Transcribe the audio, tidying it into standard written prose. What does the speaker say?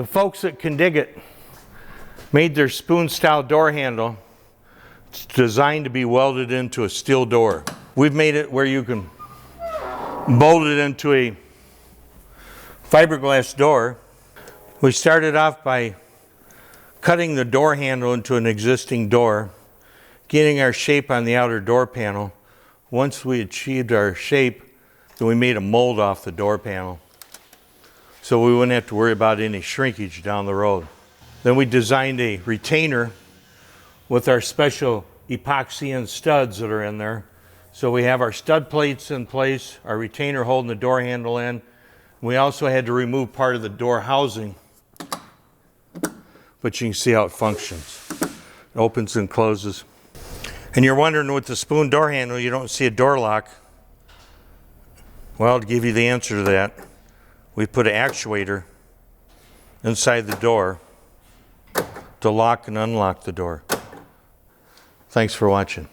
The folks at Can Dig It made their spoon-style door handle. It's designed to be welded into a steel door. We've made it where you can bolt it into a fiberglass door. We started off by cutting the door handle into an existing door, getting our shape on the outer door panel. Once we achieved our shape, then we made a mold off the door panel, so we wouldn't have to worry about any shrinkage down the road. Then we designed a retainer with our special epoxy and studs that are in there. So we have our stud plates in place, our retainer holding the door handle in. We also had to remove part of the door housing, but you can see how it functions. It opens and closes. And you're wondering, with the spoon door handle, you don't see a door lock. Well, to give you the answer to that, we put an actuator inside the door to lock and unlock the door. Thanks for watching.